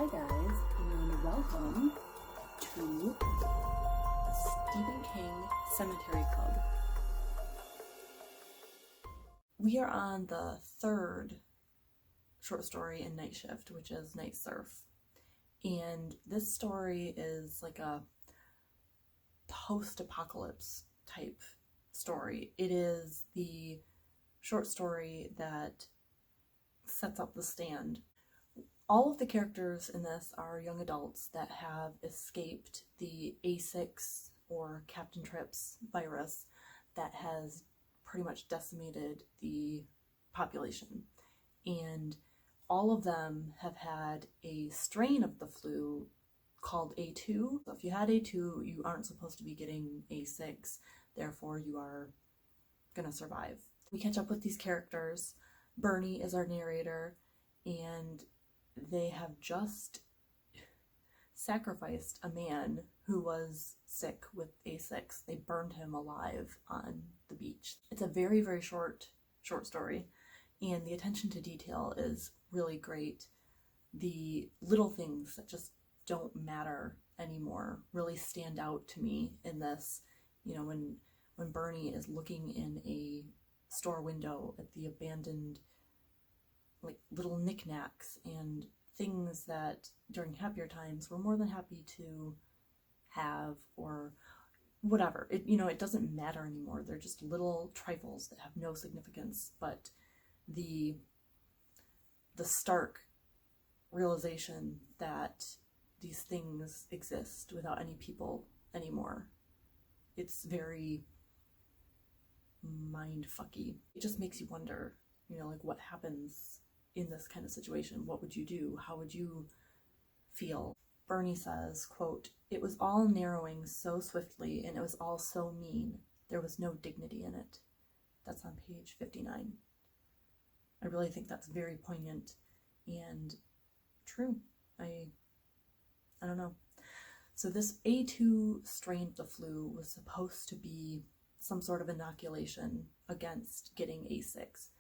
Hi guys, and welcome to the Stephen King Sematary Club. We are on the third short story in Night Shift, which is Night Surf. And this story is like a post-apocalypse type story. It is the short story that sets up the stand. All of the characters in this are young adults that have escaped the A6 or Captain Trips virus that has pretty much decimated the population. And all of them have had a strain of the flu called A2. So if you had A2, you aren't supposed to be getting A6, therefore you are gonna survive. We catch up with these characters. Bernie is our narrator, and they have just sacrificed a man who was sick with A6. They burned him alive on the beach. It's a very, very short story, and the attention to detail is really great. The little things that just don't matter anymore really stand out to me in this. You know, when Bernie is looking in a store window at the abandoned like little knickknacks and things that during happier times we're more than happy to have, or whatever. It doesn't matter anymore. They're just little trifles that have no significance, but the stark realization that these things exist without any people anymore, it's very mind-fucky. It just makes you wonder, like what happens in this kind of situation. What would you do? How would you feel? Bernie says, quote, "It was all narrowing so swiftly, and it was all so mean. There was no dignity in it." That's on page 59. I really think that's very poignant and true. I don't know. So this A2 strain of the flu was supposed to be some sort of inoculation against getting A6.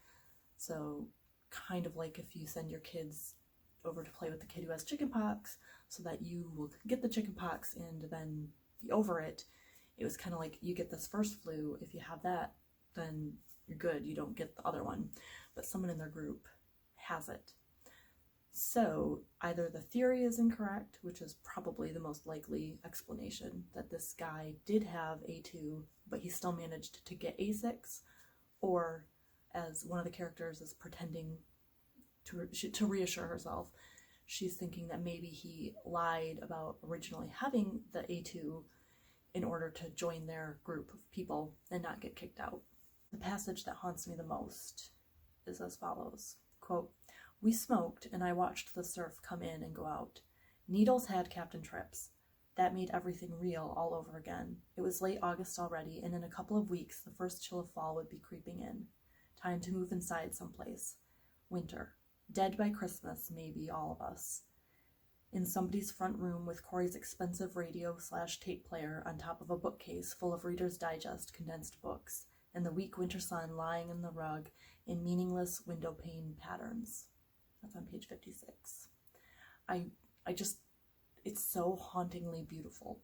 So kind of like if you send your kids over to play with the kid who has chickenpox so that you will get the chickenpox and then be over it. It was kind of like you get this first flu. If you have that, then you're good. You don't get the other one. But someone in their group has it. So either the theory is incorrect, which is probably the most likely explanation, that this guy did have A2, but he still managed to get A6, or as one of the characters is pretending to reassure herself, she's thinking that maybe he lied about originally having the A2 in order to join their group of people and not get kicked out. The passage that haunts me the most is as follows, quote, "We smoked and I watched the surf come in and go out. Needles had Captain Trips. That made everything real all over again. It was late August already, and in a couple of weeks the first chill of fall would be creeping in. Time to move inside someplace. Winter. Dead by Christmas, maybe, all of us. In somebody's front room with Corey's expensive radio/tape player on top of a bookcase full of Reader's Digest condensed books, and the weak winter sun lying in the rug in meaningless window pane patterns." That's on page 56. It's so hauntingly beautiful.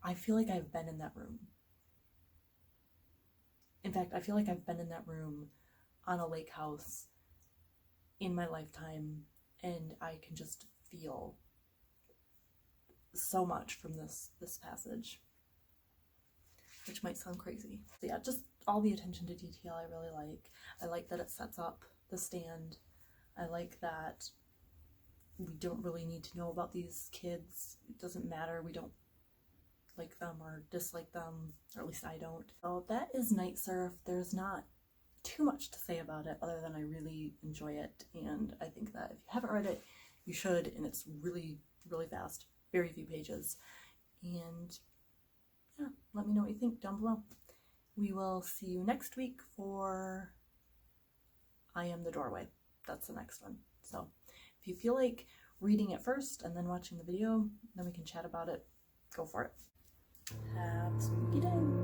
I feel like I've been in that room. In fact, I feel like I've been in that room on a lake house in my lifetime, and I can just feel so much from this passage, which might sound crazy. So yeah, just all the attention to detail I really like. I like that it sets up the stand. I like that we don't really need to know about these kids. It doesn't matter. We don't like them or dislike them, or at least I don't. So that is Night Surf. There's not too much to say about it other than I really enjoy it, and I think that if you haven't read it, you should, and it's really, really fast. Very few pages. And yeah, let me know what you think down below. We will see you next week for I Am the Doorway. That's the next one. So if you feel like reading it first and then watching the video, then we can chat about it. Go for it. Have a spooky day.